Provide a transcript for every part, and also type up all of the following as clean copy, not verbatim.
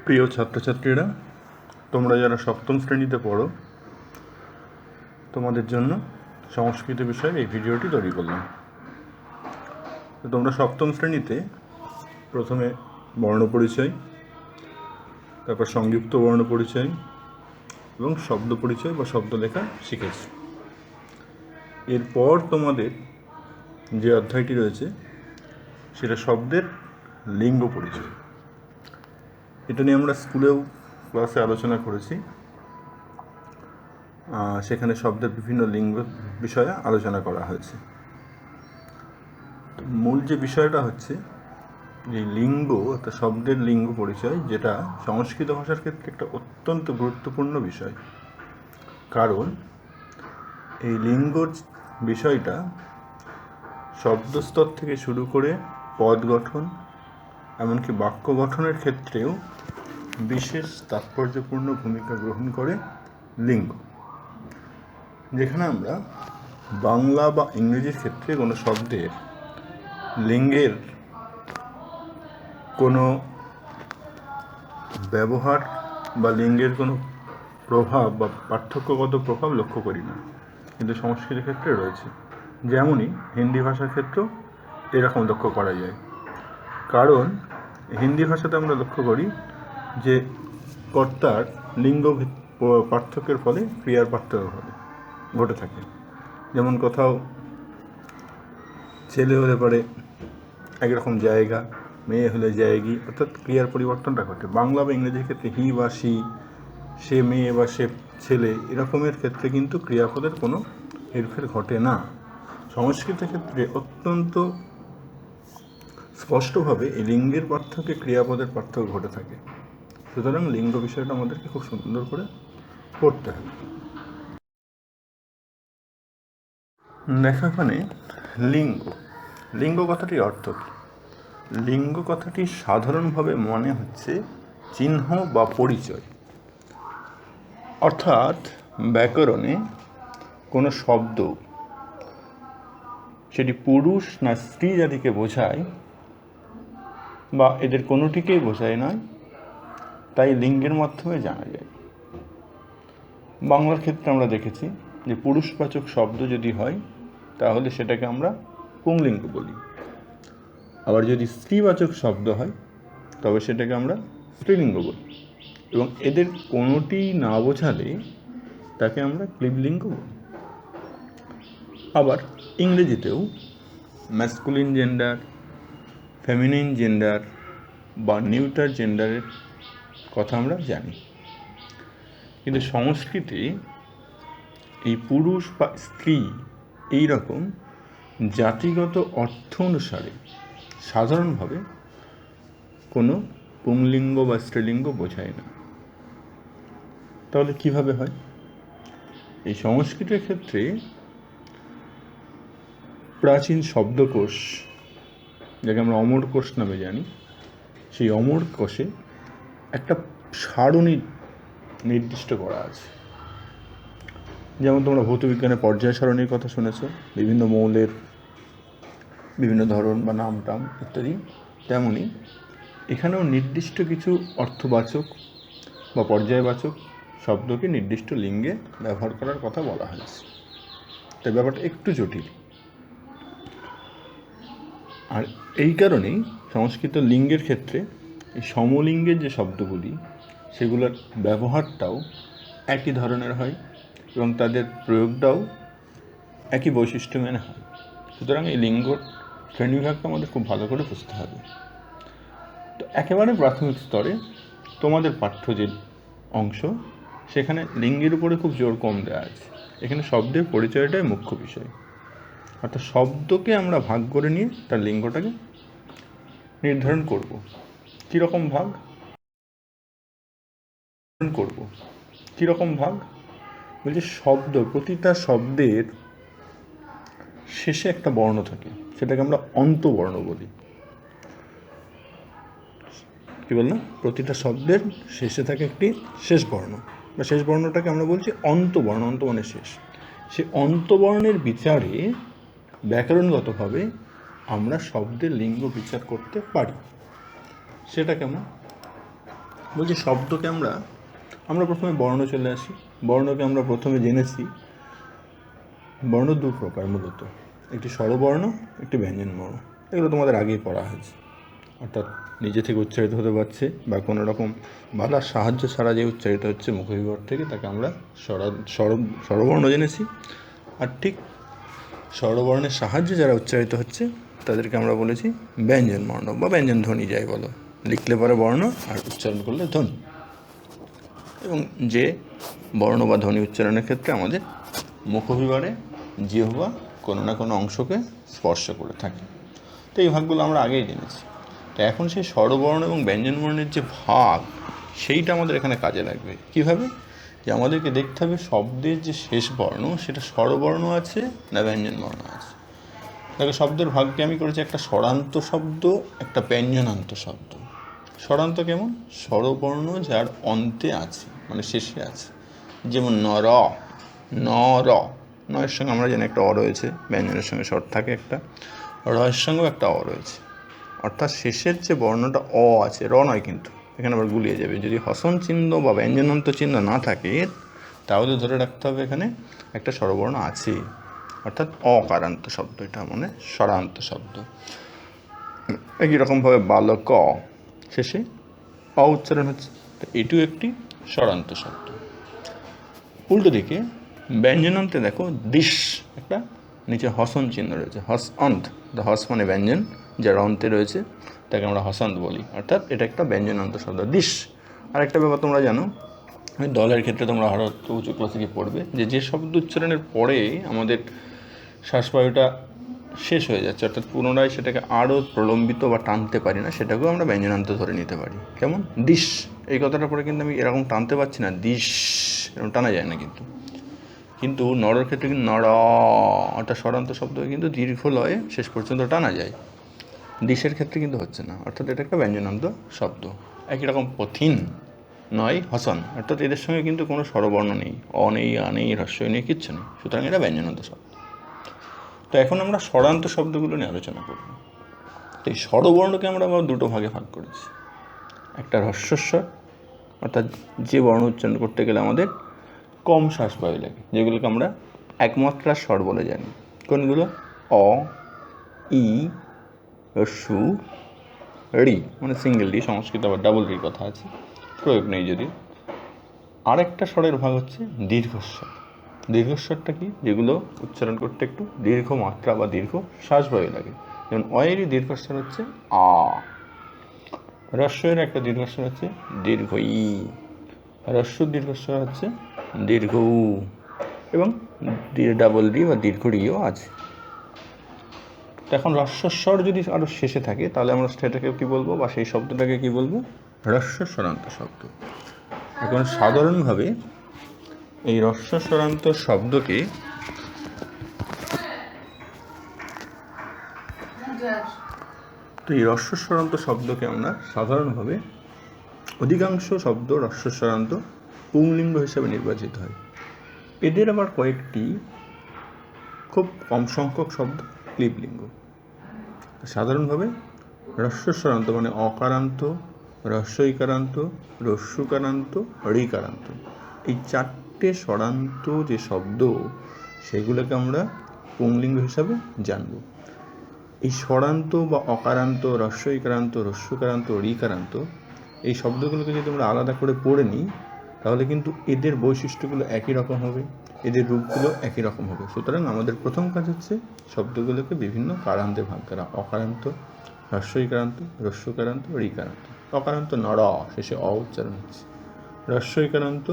প্রিয় ছাত্রছাত্রীরা, তোমরা যারা সপ্তম শ্রেণীতে পড়ো, তোমাদের জন্য সংস্কৃত বিষয়ে এই ভিডিওটি তৈরি করলাম। তো তোমরা সপ্তম শ্রেণীতে প্রথমে বর্ণ পরিচয়, তারপর সংযুক্ত বর্ণ পরিচয় এবং শব্দ পরিচয় বা শব্দ লেখা শিখেছ। এরপর তোমাদের যে অধ্যায়টি রয়েছে সেটা শব্দের লিঙ্গ পরিচয়। এটা নিয়ে আমরা স্কুলেও ক্লাসে আলোচনা করেছি। সেখানে শব্দের বিভিন্ন লিঙ্গ বিষয়ে আলোচনা করা হয়েছে। মূল যে বিষয়টা হচ্ছে যে লিঙ্গ, একটা শব্দের লিঙ্গ পরিচয়, যেটা সংস্কৃত ভাষার ক্ষেত্রে একটা অত্যন্ত গুরুত্বপূর্ণ বিষয়। কারণ এই লিঙ্গর বিষয়টা শব্দস্তর থেকে শুরু করে পদ গঠন, এমনকি বাক্য গঠনের ক্ষেত্রেও বিশেষ তাৎপর্যপূর্ণ ভূমিকা গ্রহণ করে লিঙ্গ। যেখানে আমরা বাংলা বা ইংরেজির ক্ষেত্রে কোনো শব্দের লিঙ্গের কোনো ব্যবহার বা লিঙ্গের কোনো প্রভাব বা পার্থক্যগত প্রভাব লক্ষ্য করি না, কিন্তু সংস্কৃতের ক্ষেত্রে রয়েছে। যেমনই হিন্দি ভাষার ক্ষেত্রেও এরকম লক্ষ্য করা যায়। কারণ হিন্দি ভাষাতে আমরা লক্ষ্য করি যে কর্তার লিঙ্গ পার্থক্যের ফলে ক্রিয়ার পার্থক্য ঘটে থাকে। যেমন কোথাও ছেলে হলে পরে একরকম জায়গা, মেয়ে হলে জায়গি, অর্থাৎ ক্রিয়ার পরিবর্তনটা ঘটে। বাংলা বা ইংরেজির ক্ষেত্রে হি বা সি, সে মেয়ে বা সে ছেলে, এরকমের ক্ষেত্রে কিন্তু ক্রিয়াপদের কোনো হেরফের ঘটে না। সংস্কৃতের ক্ষেত্রে অত্যন্ত স্পষ্টভাবে এই লিঙ্গের পার্থক্যে ক্রিয়াপদের পার্থক্য ঘটে থাকে। সুতরাং লিঙ্গ বিষয়টা আমাদেরকে খুব সুন্দর করে পড়তে হবে। লেখাখানে লিঙ্গ, লিঙ্গ কথাটির অর্থ কী? লিঙ্গ কথাটি সাধারণভাবে মনে হচ্ছে চিহ্ন বা পরিচয়। অর্থাৎ ব্যাকরণে কোনো শব্দ সেটি পুরুষ না স্ত্রী জাতিকে বোঝায় বা এদের কোনোটিকেই বোঝায় নয়, তাই লিঙ্গের মাধ্যমে জানা যায়। বাংলার ক্ষেত্রে আমরা দেখেছি যে পুরুষবাচক শব্দ যদি হয় তাহলে সেটাকে আমরা পুংলিঙ্গ বলি, আবার যদি স্ত্রীবাচক শব্দ হয় তবে সেটাকে আমরা স্ত্রীলিঙ্গ বলি, এবং এদের কোনোটি না বোঝালে তাকে আমরা ক্লিবলিঙ্গ বলি। আবার ইংরেজিতেও ম্যাসকুলিন জেন্ডার, ফেমিনিন জেন্ডার বা নিউটার জেন্ডারের কথা আমরা জানি, কিন্তু সংস্কৃতে এই পুরুষ বা স্ত্রী এই রকম জাতিগত অর্থ অনুসারে সাধারণভাবে কোনো পুংলিঙ্গ বা স্ত্রীলিঙ্গ বোঝায় না। তাহলে কিভাবে হয়? এই সংস্কৃতের ক্ষেত্রে প্রাচীন শব্দকোষ, যাকে আমরা অমর কোষ নামে জানি, সেই অমর কোষে একটা সারণী নির্দিষ্ট করা আছে। যেমন তোমরা ভৌতবিজ্ঞানের পর্যায় সারণীর কথা শুনেছ, বিভিন্ন মৌলের বিভিন্ন ধরন বা নাম টাম ইত্যাদি, তেমনই এখানেও নির্দিষ্ট কিছু অর্থবাচক বা পর্যায়বাচক শব্দকে নির্দিষ্ট লিঙ্গে ব্যবহার করার কথা বলা হয়েছে। তাই ব্যাপারটা একটু জটিল। আর এই কারণেই সংস্কৃত লিঙ্গের ক্ষেত্রে এই সমলিঙ্গের যে শব্দগুলি সেগুলোর ব্যবহারটাও একই ধরনের হয় এবং তাদের প্রয়োগটাও একই বৈশিষ্ট্য মেনে হয়। সুতরাং এই লিঙ্গ শ্রেণীবিভাগটা আমাদের খুব ভালো করে বুঝতে হবে। তো একেবারে প্রাথমিক স্তরে তোমাদের পাঠ্য যে অংশ, সেখানে লিঙ্গের উপরে খুব জোর কম দেওয়া আছে। এখানে শব্দের পরিচয়টাই মুখ্য বিষয়। অর্থাৎ শব্দকে আমরা ভাগ করে নিয়ে তার লিঙ্গটাকে নির্ধারণ করব। কীরকম ভাগ বলছে, শব্দ, প্রতিটা শব্দের শেষে একটা বর্ণ থাকে, সেটাকে আমরা অন্তবর্ণ বলি। কী বললাম? প্রতিটা শব্দের শেষে থাকে একটি শেষ বর্ণ, বা শেষ বর্ণটাকে আমরা বলছি অন্তবর্ণ, অন্ত মানে শেষ। সেই অন্তবর্ণের বিচারে ব্যাকরণগতভাবে আমরা শব্দের লিঙ্গ বিচার করতে পারি। সেটা কেমন? বলছি শব্দকে আমরা প্রথমে বর্ণ চলে আসি। বর্ণকে আমরা প্রথমে জেনেছি বর্ণ দু প্রকার মূলত, একটি স্বরবর্ণ, একটি ব্যঞ্জন বর্ণ। এগুলো তোমাদের আগেই পড়া হয়েছে। অর্থাৎ নিজে থেকে উচ্চারিত হতে পারছে বা কোনো রকম বাধার সাহায্য ছাড়া যে উচ্চারিত হচ্ছে মুখবিবর থেকে, তাকে আমরা স্বরবর্ণ জেনেছি। আর ঠিক স্বরবর্ণের সাহায্যে যারা উচ্চারিত হচ্ছে তাদেরকে আমরা বলেছি ব্যঞ্জন বর্ণ বা ব্যঞ্জন ধ্বনি যাই বলো। লিখলে পরে বর্ণ আর উচ্চারণ করলে ধ্বনি। এবং যে বর্ণ বা ধ্বনি উচ্চারণের ক্ষেত্রে আমাদের মুখবিবরে জিহ্বা কোনো না কোনো অংশকে স্পর্শ করে থাকে। তো এই ভাগগুলো আমরা আগেই জেনেছি। তো এখন সেই স্বরবর্ণ এবং ব্যঞ্জনবর্ণের যে ভাগ, সেইটা আমাদের এখানে কাজে লাগবে। কীভাবে? যে আমাদেরকে দেখতে হবে শব্দের যে শেষ বর্ণ সেটা স্বরবর্ণ আছে না ব্যঞ্জন বর্ণ আছে। দেখো, শব্দের ভাগকে আমি করেছি একটা স্বরান্ত শব্দ, একটা ব্যঞ্জনান্ত শব্দ। স্বরান্ত কেমন? স্বরবর্ণ যার অন্তে আছে, মানে শেষে আছে। যেমন নর, নর, নয়ের সঙ্গে আমরা জানি একটা অ রয়েছে, ব্যঞ্জনের সঙ্গে স্বর থাকে একটা, রয়ের সঙ্গেও একটা অ রয়েছে। অর্থাৎ শেষের যে বর্ণটা অ আছে, র নয় কিন্তু, এখানে আবার গুলিয়ে যাবে। যদি হসন চিহ্ন বা ব্যঞ্জনান্ত চিহ্ন না থাকে তাহলে ধরে রাখতে হবে এখানে একটা স্বরবর্ণ আছে, অর্থাৎ অকারান্ত শব্দ, এটা মানে স্বরান্ত শব্দ। একই রকমভাবে বালক শেষে অ উচ্চারণ হচ্ছে, তো এটিও একটি স্বরান্ত শব্দ। উল্টো দিকে ব্যঞ্জনান্তে দেখো দিশ, একটা নিচে হসন চিহ্ন রয়েছে, হস অন্ত, হস মানে ব্যঞ্জন, যার অন্তে রয়েছে তাকে আমরা হসন্ত বলি, অর্থাৎ এটা একটা ব্যঞ্জনান্ত শব্দ। দিশ আরেকটা ব্যাপার তোমরা জানো, দলের ক্ষেত্রে তোমরা আরও উঁচু ক্লাসে গিয়ে পড়বে যে শব্দ উচ্চারণের পরে আমাদের শ্বাসবায়ুটা শেষ হয়ে যাচ্ছে, অর্থাৎ পুনরায় সেটাকে আরও প্রলম্বিত বা টানতে পারি না, সেটাকেও আমরা ব্যঞ্জনান্ত ধরে নিতে পারি। কেমন? দিশ, এই কথাটা পরে কিন্তু আমি এরকম টানতে পারছি না, দিশ এরকম টানা যায় না। কিন্তু নড়ের ক্ষেত্রে কিন্তু নড়, একটা স্বরান্ত শব্দ কিন্তু দীর্ঘ লয়ে শেষ পর্যন্ত টানা যায়। দিশের ক্ষেত্রে কিন্তু হচ্ছে না, অর্থাৎ এটা একটা ব্যঞ্জনান্ত শব্দ। একই রকম পথিন নয় হসন, অর্থাৎ এদের সঙ্গে কিন্তু কোনো স্বরবর্ণ নেই, অ নেই, আ নেই, হ্রস্বই নেই, কিচ্ছু নেই, সুতরাং এটা ব্যঞ্জনান্ত শব্দ। তো এখন আমরা স্বরান্ত শব্দগুলো নিয়ে আলোচনা করব। তো এই স্বরবর্ণকে আমরা আবার দুটো ভাগে ভাগ করেছি। একটা হ্রস্বস্বর, অর্থাৎ যে বর্ণ উচ্চারণ করতে গেলে আমাদের কম শ্বাসবায়ু লাগে, যেগুলোকে আমরা একমাত্রার স্বর বলে জানি। কোনগুলো? অ, ই, সু, রি, মানে সিঙ্গেল রি, সংস্কৃত আবার ডাবল রির কথা আছে, প্রয়োগ নেই যদিও। আরেকটা স্বরের ভাগ হচ্ছে দীর্ঘস্বর। দীর্ঘস্বরটা কি? যেগুলো উচ্চারণ করতে একটু দীর্ঘ মাত্রা বা দীর্ঘ শ্বাসবায়ু লাগে। যেমন অয়েরই দীর্ঘস্বর হচ্ছে আ, হ্রস্বের একটা দীর্ঘস্বর হচ্ছে দীর্ঘ ই, হ্রস্বর দীর্ঘস্বর হচ্ছে দীর্ঘ উ, এবং ডাবল রি বা দীর্ঘ রিও আছে। এখন হ্রস্বস্বর যদি আরও শেষে থাকে তাহলে আমরা সেটাকে কী বলবো, বা সেই শব্দটাকে কী বলবো? হ্রস্বস্বরান্ত শব্দ। এখন সাধারণভাবে এই হ্রস্বস্বরান্ত শব্দকে এই হ্রস্বস্বরান্ত শব্দকে আমরা সাধারণভাবে অধিকাংশ শব্দ হ্রস্বস্বরান্ত পুংলিঙ্গ হিসেবে নির্বাচিত হয়। এদের আবার কয়েকটি খুব কম সংখ্যক শব্দ ক্লিবলিঙ্গ। সাধারণভাবে হ্রস্বস্বরান্ত মানে অকারান্ত, হ্রস্বইকারান্ত, হ্রস্বকারান্ত, ঋকারান্ত, এই চারটে স্বরান্ত যে শব্দ সেগুলোকে আমরা পুংলিঙ্গ হিসাবে জানব। এই স্বরান্ত বা অকারান্ত, হ্রস্বইকারান্ত, হ্রস্বকারান্ত, ঋকারান্ত এই শব্দগুলোকে যদি আমরা আলাদা করে পড়ে নিই তাহলে কিন্তু এদের বৈশিষ্ট্যগুলো একই রকম হবে, এদের রূপগুলো একই রকম হবে। সুতরাং আমাদের প্রথম কাজ হচ্ছে শব্দগুলোকে বিভিন্ন কারান্তে ভাগ করা। অকারান্ত, হ্রস্বইকারান্ত, হ্রস্বকারান্ত, ঋকারান্ত। অকারান্ত নর, শেষে অ উচ্চারণ হচ্ছে। হ্রস্বইকারান্ত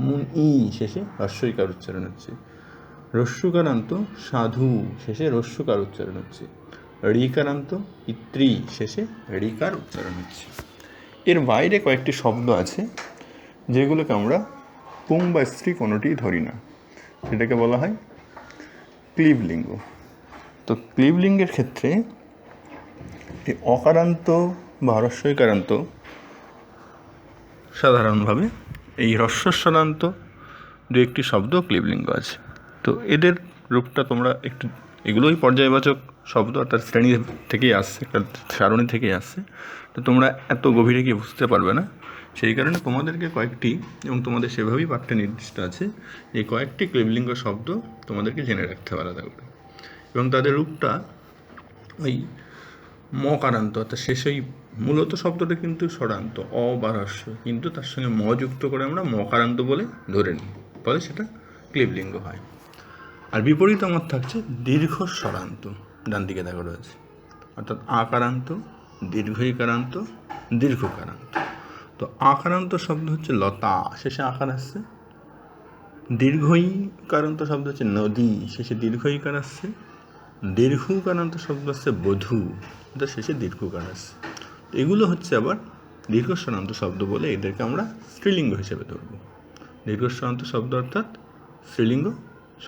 মুন ই, শেষে হ্রস্বইকার উচ্চারণ হচ্ছে। হ্রস্বকারান্ত সাধু, শেষে হ্রস্বকার উচ্চারণ হচ্ছে। ঋকারান্ত ইত্রি, শেষে ঋকার উচ্চারণ হচ্ছে। এর বাইরে কয়েকটি শব্দ আছে যেগুলোকে আমরা পুং বা স্ত্রী কোনোটি ধরি না, সেটাকে বলা হয় ক্লিবলিঙ্গ। তো ক্লিবলিঙ্গের ক্ষেত্রে এই অকারান্ত বা হ্রস্বইকারান্ত সাধারণভাবে এই হ্রস্বস্বরান্ত দু একটি শব্দ ক্লিবলিঙ্গ আছে। তো এদের রূপটা তোমরা একটু, এগুলোই পর্যায়বাচক শব্দ, অর্থাৎ শ্রেণী থেকেই আসছে, একটা সারণী থেকেই আসছে। তো তোমরা এত গভীরে গিয়ে বুঝতে পারবে না, সেই কারণে তোমাদেরকে কয়েকটি, এবং তোমাদের সেভাবেই পাঠ্যে নির্দিষ্ট আছে, এই কয়েকটি ক্লিবলিঙ্গ শব্দ তোমাদেরকে জেনে রাখতে হবে আলাদা করে। এবং তাদের রূপটা ওই মকারান্ত, অর্থাৎ শেষেই মূলত শব্দটা কিন্তু স্বরান্ত, অ বা হ্রস্ব, কিন্তু তার সঙ্গে ম যুক্ত করে আমরা মকারান্ত বলে ধরে নিই, ফলে সেটা ক্লিবলিঙ্গ হয়। আর বিপরীত আমার থাকছে দীর্ঘ স্বরান্ত, ডান দিকে দেখা রয়েছে, অর্থাৎ আকারান্ত, দীর্ঘইকারান্ত, দীর্ঘকারান্ত। তো আকারান্ত শব্দ হচ্ছে লতা, শেষে আকার আসছে। দীর্ঘইকারান্ত শব্দ হচ্ছে নদী, শেষে দীর্ঘইকার আসছে। দীর্ঘকারান্ত শব্দ আসছে বধূ, এটা শেষে দীর্ঘকার আসছে। এগুলো হচ্ছে আবার দীর্ঘস্বরান্ত শব্দ বলে এদেরকে আমরা স্ত্রীলিঙ্গ হিসেবে ধরব। দীর্ঘস্বরান্ত শব্দ অর্থাৎ স্ত্রীলিঙ্গ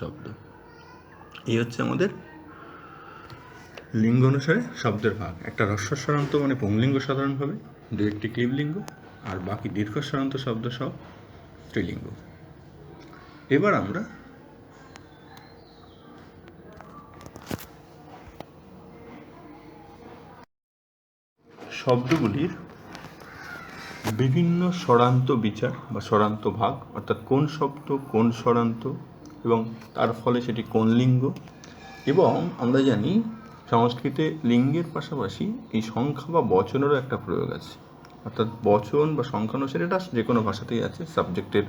শব্দ। এই হচ্ছে আমাদের লিঙ্গ অনুসারে শব্দের ভাগ। একটা হ্রস্বস্বরান্ত মানে পুংলিঙ্গ সাধারণভাবে, দু একটি ক্লিবলিঙ্গ, আর বাকি দীর্ঘস্বরান্ত শব্দ সব স্ত্রীলিঙ্গ। এবার আমরা শব্দগুলির বিভিন্ন স্বরান্ত বিচার বা স্বরান্ত ভাগ, অর্থাৎ কোন শব্দ কোন স্বরান্ত এবং তার ফলে সেটি কোন লিঙ্গ। এবং আমরা জানি সংস্কৃতে লিঙ্গের পাশাপাশি এই সংখ্যা বা বচনেরও একটা প্রয়োগ আছে, অর্থাৎ বচন বা সংখ্যা অনুসারে এটা যে কোনো ভাষাতেই আছে, সাবজেক্টের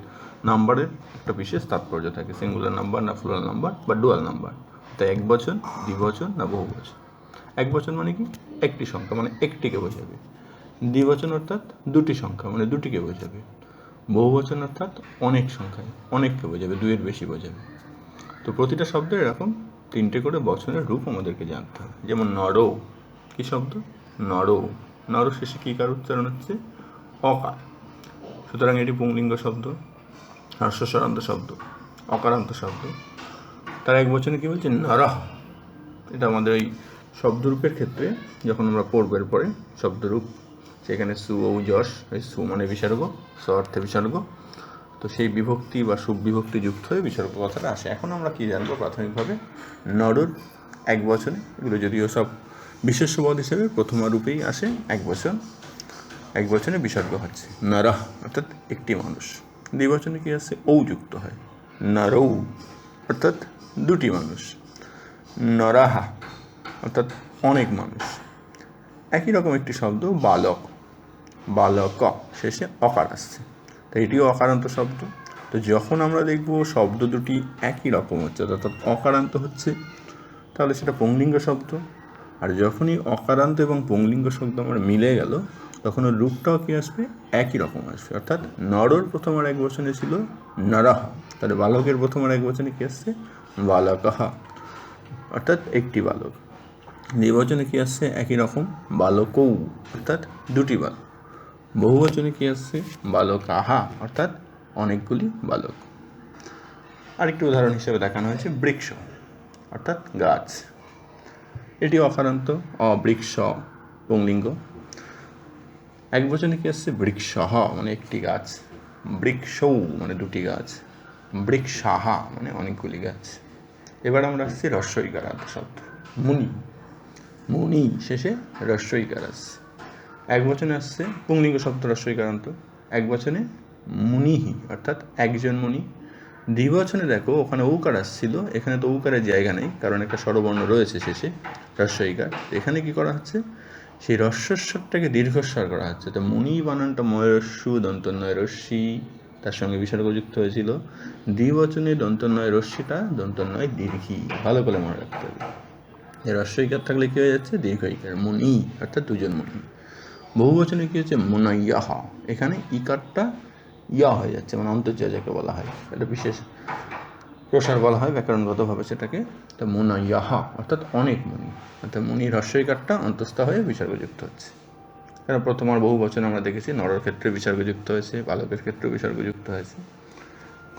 নাম্বারের একটা বিশেষ তাৎপর্য থাকে, সিঙ্গুলার নাম্বার না প্লুরাল নাম্বার বা ডুয়াল নাম্বার, তাই এক বচন, দ্বিবচন না বহু বচন। এক বচন মানে কি? একটি সংখ্যা মানে একটিকে বোঝাবে। দ্বিবচন অর্থাৎ দুটি সংখ্যা মানে দুটিকে বোঝাবে। বহুবচন অর্থাৎ অনেক সংখ্যায় অনেককে বোঝাবে, দুইয়ের বেশি বোঝাবে। তো প্রতিটা শব্দের এরকম তিনটে করে বচনের রূপ আমাদেরকে জানতে হবে। যেমন নর, কি শব্দ? নর। নর শেষে কী কার উচ্চারণ হচ্ছে? অকার। সুতরাং এটি পুংলিঙ্গ শব্দ, হ্রস্বস্বরান্ত শব্দ, অকারান্ত শব্দ। তার এক বচনে কী বলছে? নরহ। এটা আমাদের এই শব্দরূপের ক্ষেত্রে যখন আমরা পড়বের পরে শব্দরূপ, সেখানে সু ও যশ, এই সু মানে বিসর্গ, স অর্থে বিসর্গ, তো সেই বিভক্তি বা সুবিভক্তি যুক্ত হয়ে বিসর্গ কথাটা আসে। এখন আমরা কী জানবো প্রাথমিকভাবে? নরুর এক বচনে, এগুলো যদিও সব বিশেষ্যপদ হিসেবে প্রথমা রূপেই আসে, এক বচনে বিসর্গ হচ্ছে নরহ, অর্থাৎ একটি মানুষ। দ্বিবচনে কী আসছে? ঔ যুক্ত হয়, নরৌ, অর্থাৎ দুটি মানুষ। নরাহা, অর্থাৎ অনেক মানুষ। একই রকম একটি শব্দ বালক, বালক, শেষে অকার আসছে, তো এটিও অকারান্ত শব্দ। তো যখন আমরা দেখব শব্দ দুটি একই রকম হচ্ছে, অর্থাৎ অকারান্ত হচ্ছে, তাহলে সেটা পুংলিঙ্গ শব্দ। আর যখনই অকারান্ত এবং পুংলিঙ্গ শব্দ আমার মিলে গেল, তখন ওর রূপটাও কী আসবে? একই রকম আসবে। অর্থাৎ নরর প্রথমার এক বচনে ছিল নরহ, তাহলে বালকের প্রথমার এক বচনে কী আসছে? বালকহ, অর্থাৎ একটি বালক। দ্বিবচনে কী আসছে? একই রকম, বালকৌ, অর্থাৎ দুটি বালক। বহুবচনে কী আসছে? বালকাহা, অর্থাৎ অনেকগুলি বালক। আরেকটি উদাহরণ হিসেবে দেখানো হয়েছে বৃক্ষ, অর্থাৎ গাছ। এটি অকারান্ত, অবৃক্ষ, পুংলিঙ্গ। এক বচনে কী আসছে? বৃক্ষহ, মানে একটি গাছ। বৃক্ষৌ মানে দুটি গাছ। বৃক্ষাহা মানে অনেকগুলি গাছ। এবার আমরা আসছি হ্রস্বইকারান্ত শব্দ, মুনি। মুনি শেষে হ্রস্বইকার আসছে। এক বচনে আসছে পুংলিঙ্গ শব্দ হ্রস্বইকারান্ত, এক বচনে মুনিহি, অর্থাৎ একজন মুনি। দ্বিবচনে দেখো ওখানে ঔকার আসছিল, এখানে তো ঔকারের জায়গা নেই, কারণ একটা স্বরবর্ণ রয়েছে শেষে, হ্রস্বইকার। এখানে কি করা হচ্ছে? সেই হ্রস্বস্বরটাকে দীর্ঘস্বর করা হচ্ছে। তো মুনি বানানটা ময়রস্যু দন্তন্বয় রস্যি, তার সঙ্গে বিসর্গযুক্ত হয়েছিল। দ্বিবচনে দন্তন্বয় রস্যিটা দন্তন্বয় দীর্ঘি, ভালো করে মনে রাখতে হবে। এর হ্রস্বইকার থাকলে কী হয়ে যাচ্ছে? দীর্ঘইকার, মুনি, অর্থাৎ দুজন মুনি। বহুবচনে কী হচ্ছে? মুনাইয়াহা, এখানে ইকারটা ইয়া হয়ে যাচ্ছে, মানে অন্তর্জয় যাকে বলা হয়, এটা বিশেষ প্রসার বলা হয় ব্যাকরণগতভাবে সেটাকে। তো মুনাইয়াহা, অর্থাৎ অনেক মুনি, অর্থাৎ মুনির হ্রস্বইকারটা অন্তস্থ হয়ে বিসর্গযুক্ত হচ্ছে। কারণ প্রথমার বহু বচন আমরা দেখেছি নরর ক্ষেত্রে বিসর্গযুক্ত হয়েছে, বালকের ক্ষেত্রেও বিসর্গযুক্ত হয়েছে।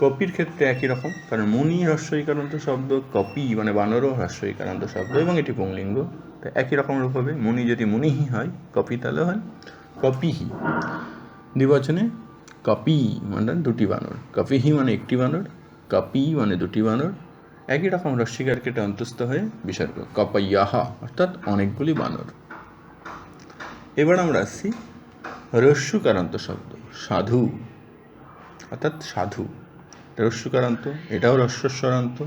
কপির ক্ষেত্রে একই রকম, কারণ মুনি হ্রস্বইকারান্ত শব্দ, কপি মানে বানরও হ্রস্বইকারান্ত শব্দ, এবং এটি পুংলিঙ্গ, তাই একই রকম রূপ হবে। মুনি যদি মুনিহি হয়, কপি তাহলে হয় কপিহি। দ্বিবচনে কপি মানে দুটি বানর, কপিহি মানে একটি বানর, কপি মানে দুটি বানর। একই রকম হ্রস্বইকার কেটে অন্তস্থ হয়ে বিসর্গ, কপাইয়াহা, অর্থাৎ অনেকগুলি বানর। এবার আমরা আসছি হ্রস্বকারান্ত শব্দ, সাধু, অর্থাৎ সাধু। রস্যকারান্ত, এটাও রস্বস্বরান্ত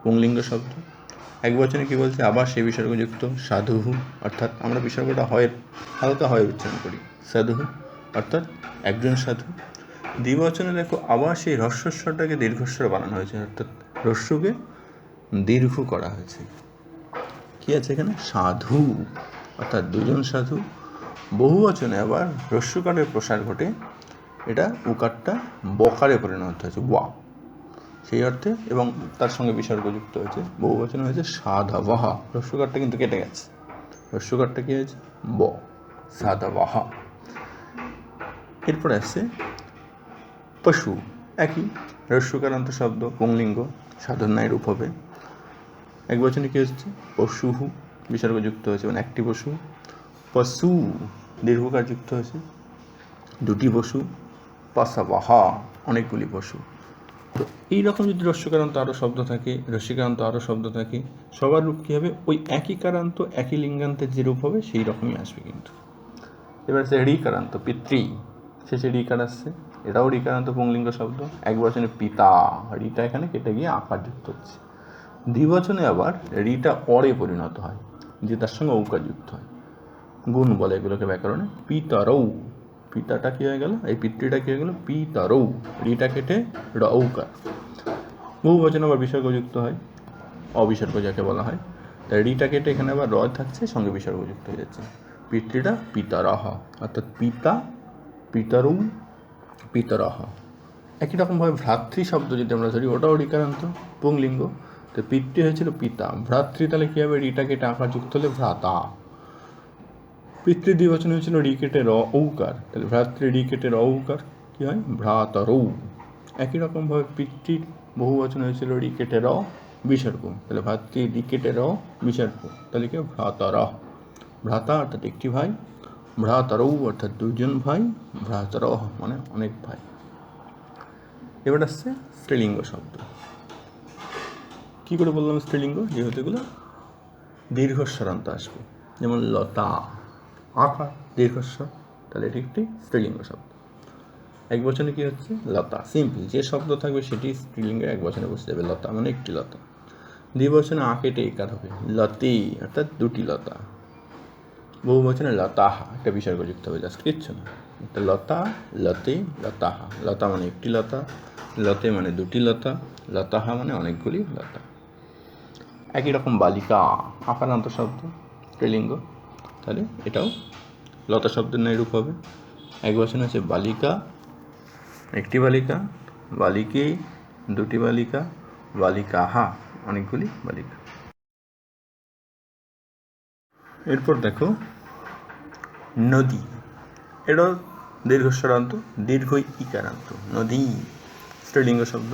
পুংলিঙ্গ শব্দ। এক বচনে কী বলছে? আবার সেই বিসর্গযুক্ত সাধুহু, অর্থাৎ আমরা বিসর্গটা হয়ের হালকা হয়ে উচ্চারণ করি, সাধুহু অর্থাৎ একজন সাধু। দ্বিবচনে দেখো আবার সেই হ্রস্বস্বরটাকে দীর্ঘস্বর বানানো হয়েছে, অর্থাৎ হ্রস্বকে দীর্ঘ করা হয়েছে। কি আছে এখানে? সাধু, অর্থাৎ দুজন সাধু। বহুবচনে আবার হ্রস্বকারের প্রসার ঘটে, এটা উকারটা বকারে পরিণত হয়েছে, ওয়া, সেই অর্থে, এবং তার সঙ্গে বিসর্গযুক্ত হয়েছে। বহুবচনে হয়েছে সাধাবাহা, হ্রস্বকারটা কিন্তু কেটে গেছে, হ্রস্বকারটা কি হয়েছে? ব, সাধাবাহা। এরপরে আসছে পশু, একই হ্রস্বকারান্ত শব্দ, পুংলিঙ্গ, সাধন্যায় রূপ হবে। এক বচনে কী হচ্ছে? পশুহু, বিসর্গযুক্ত হয়েছে, মানে একটি পশু। পশু, দীর্ঘকার যুক্ত হয়েছে, দুটি পশু। পাশাবাহা, অনেকগুলি পশু। তো এইরকম যদি হ্রস্বকারান্ত আরও শব্দ থাকে, রস্যিকারান্ত আরও শব্দ থাকে, সবার রূপ কী হবে? ওই একই কারান্ত একই লিঙ্গান্তের যে রূপ হবে সেই রকমই আসবে কিন্তু। এবার আছে ঋকারান্ত, পিতৃ, শেষে ঋকার আসছে, এটাও ঋকারান্ত পুংলিঙ্গ শব্দ। এক বচনে পিতা, ঋটা এখানে কেটে গিয়ে আকার যুক্ত হচ্ছে। দ্বিবচনে আবার ঋটা অরে পরিণত হয়, যে তার সঙ্গে ঔকার যুক্ত হয়, গুণ বলে এগুলোকে ব্যাকরণে। পিতারৌ, পিতাটা কী হয়ে গেল? এই পিতৃটা কী হয়ে গেল? পিতারৌ, ঋটা কেটে র ঔকার। বহুবচনে আবার বিসর্গযুক্ত হয়, অবিসর্গ যাকে বলা হয়, তাই ঋটা কেটে এখানে আবার র থাকছে, সঙ্গে বিসর্গযুক্ত হয়ে যাচ্ছে। পিতৃটা পিতারহ, অর্থাৎ পিতা, পিতারৌ, পিতারহ। একই রকমভাবে ভ্রাতৃ শব্দ যদি আমরা ধরি, ওটাও ঋকারান্ত পুংলিঙ্গ। তো পিতৃ হয়েছিল পিতা, ভ্রাতৃ তাহলে কী হবে? ঋটা কেটে আকার যুক্ত হলে ভ্রাতা। পিতৃ দ্বিবচন হয়েছিল ঋ কেটে র ঔকার, তাহলে ভ্রাতৃ ঋ কেটে র ঔকার কী হয়? ভ্রাতরৌ। একই রকমভাবে পিতৃর বহুবচন হয়েছিল ঋ কেটে র বিসর্গ, তাহলে ভ্রাতৃ ঋ কেটে র বিসর্গ, তাহলে কি? ভ্রাতরঃ। ভ্রাতা অর্থাৎ একটি ভাই, ভ্রাতরৌ অর্থাৎ দুজন ভাই, ভ্রাতরঃ মানে অনেক ভাই। এবার আসছে স্ত্রীলিঙ্গ শব্দ। কী করে বললাম স্ত্রীলিঙ্গ? যেহেতু এগুলো দীর্ঘস্বরান্ত আসবে, যেমন লতা, আকার দীর্ঘস্বর, তাহলে এটি একটি স্ত্রীলিঙ্গ শব্দ। এক বচনে কী হচ্ছে? লতা, সিম্পল, যে শব্দ থাকবে সেটি স্ত্রীলিঙ্গে এক বচনে বসে যাবে, লতা মানে একটি লতা। দ্বিবচনে আ কেটে একার হবে, লতি অর্থাৎ দুটি লতা। বহুবচনে লতাহা, একটা বিসর্গযুক্ত হবে, জাস্ট কিচ্ছু না, একটা লতা, লতে, লতাহা। লতা মানে একটি লতা, লতে মানে দুটি লতা, লতাহা মানে অনেকগুলি লতা। একই রকম বালিকা, আকারান্ত শব্দ, স্ত্রীলিঙ্গ, তাহলে এটাও লতা শব্দের ন্যায় রূপ হবে। এক বচনে আছে বালিকা, একটি বালিকা, বালিকে, দুটি বালিকা, বালিকাহা, অনেকগুলি বালিকা। এরপর দেখো নদী, এটাও দীর্ঘস্বরান্ত, দীর্ঘই ইকারান্ত, নদী, স্ত্রীলিঙ্গ শব্দ।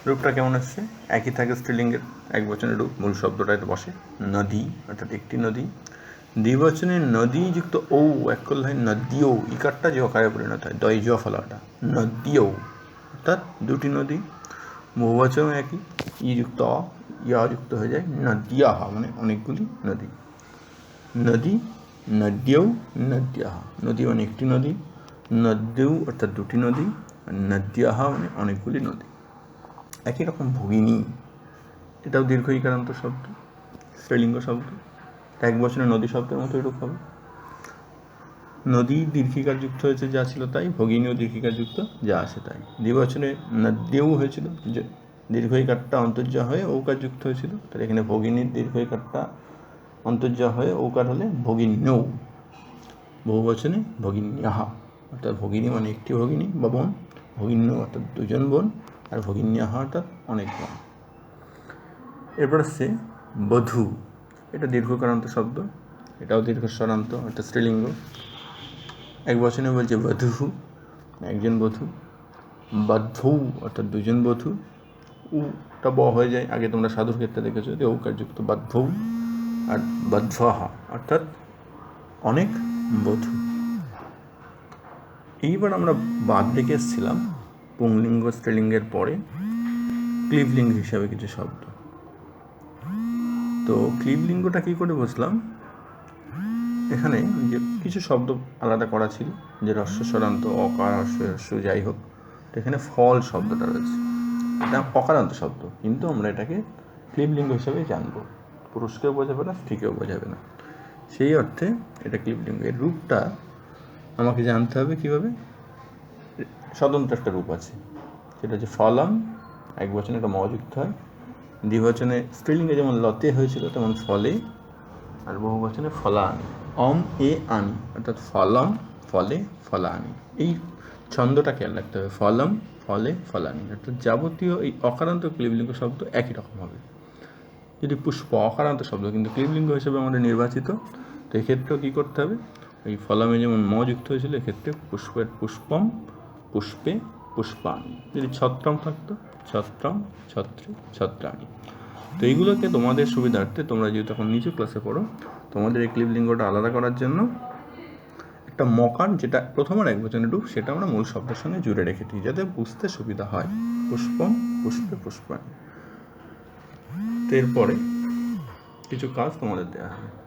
রূপটা কেমন আসছে? একই থাকে স্ত্রীলিঙ্গের এক বচনের রূপ, মূল শব্দটা এটা বসে, নদী অর্থাৎ একটি নদী। দ্বিবচনে নদী যুক্ত ও এক করলে হয় নদীও, ইকারটা যে অকারে পরিণত হয়, দয় জ ফলাটা, নদীও অর্থাৎ দুটি নদী। বহুবচনে একই, ই যুক্ত অ, ইয়া যুক্ত হয়ে যায়, নদিয়াহা মানে অনেকগুলি নদী। নদী, নদ্যৌ, নদ্যাহা, নদী মানে একটি নদী, নদ্যৌ অর্থাৎ দুটি নদী, নদ্যাহা মানে অনেকগুলি নদী। একই রকম ভগিনী, এটাও দীর্ঘ ইকারান্ত শব্দ, স্ত্রীলিঙ্গ শব্দ, এক বচনে নদী শব্দের মতো এরূপ হবে। নদী দীর্ঘিকার যুক্ত হয়েছে যা ছিল তাই, ভগিনীও দীর্ঘিকার যুক্ত যা আছে তাই। দ্বিবচনে নদ্যৌ হয়েছিল, যে দীর্ঘইকারটা অন্তর্যা হয়ে ঔকার যুক্ত হয়েছিল, তাহলে এখানে ভগিনীর দীর্ঘইকারটা অন্তর্যা হয়ে ঔকার হলে ভগিন্যৌ। বহুবচনে ভগিন্যাহা, অর্থাৎ ভগিনী মানে একটি ভগিনী বা বোন, ভগিন্য অর্থাৎ দুজন বোন, আর ভগিন্যাহা অর্থাৎ অনেক বোন। এরপর আসছে বধূ, এটা দীর্ঘকারান্ত শব্দ, এটাও দীর্ঘস্বরান্ত, অর্থাৎ স্ত্রীলিঙ্গ। এক বচনে বলছে বধূ, একজন বধূ, বধূ অর্থাৎ দুজন বধূ, উটা ব হয়ে যায়, আগে তোমরা সাধুর ক্ষেত্রে দেখেছো যে ঔকারযুক্ত বধূ, আর বধ্বহা অর্থাৎ অনেক বধূ। এইবার আমরা বাদ রেখে এসেছিলাম পুংলিঙ্গ স্ত্রীলিঙ্গের পরে ক্লীবলিঙ্গ হিসাবে কিছু শব্দ। তো ক্লীবলিঙ্গটা কী করে বসলাম? এখানে যে কিছু শব্দ আলাদা করা ছিল, যে হ্রস্ব স্বরান্ত, অকার হ্রস্ব যাই হোক, তো এখানে ফল শব্দটা রয়েছে, এটা অকারান্ত শব্দ, কিন্তু আমরা এটাকে ক্লিবলিঙ্গ হিসেবে জানবো। পুরুষকেও বোঝাবে না, স্ত্রীকেও বোঝাবে না, সেই অর্থে এটা ক্লিবলিঙ্গ। এর রূপটা আমাকে জানতে হবে কীভাবে। স্বতন্ত্র একটা রূপ আছে, সেটা হচ্ছে ফলম, এক বচনে একটা মযুক্ত হয়, দ্বিবচনে স্ত্রীলিঙ্গে যেমন লতে হয়েছিল তেমন ফলে, আর বহু বচনে ফলানি, অম এ আনি, অর্থাৎ ফলম, ফলে, ফলানি। এই ছন্দটা খেয়াল রাখতে হবে, ফলম, ফলে, ফলানি, অর্থাৎ যাবতীয় এই অকারান্ত ক্লিবলিঙ্গ শব্দ একই রকম হবে। যদি পুষ্প অকারান্ত শব্দ, কিন্তু ক্লিবলিঙ্গ হিসেবে আমাদের নির্বাচিত, তো এক্ষেত্রেও কী করতে হবে, এই ফলমে যেমন ম যুক্ত হয়েছিল, এক্ষেত্রে পুষ্পের পুষ্পম, পুষ্পে, পুষ্পানি। যদি ছত্রম থাকতো, ছত্রম, ছত্রে, ছত্রাণী। তো এইগুলোকে তোমাদের সুবিধার্থে, তোমরা যেহেতু এখন নিচু ক্লাসে পড়ো, তোমাদের এই ক্লিবলিঙ্গটা আলাদা করার জন্য একটা মকার, যেটা প্রথমের এক বচনের রূপ, সেটা আমরা মূল শব্দের সঙ্গে জুড়ে রেখে দিই, যাতে বুঝতে সুবিধা হয়। পুষ্পম, পুষ্পে, পুষ্পাণী। তো এরপরে কিছু কাজ তোমাদের দেওয়া হবে।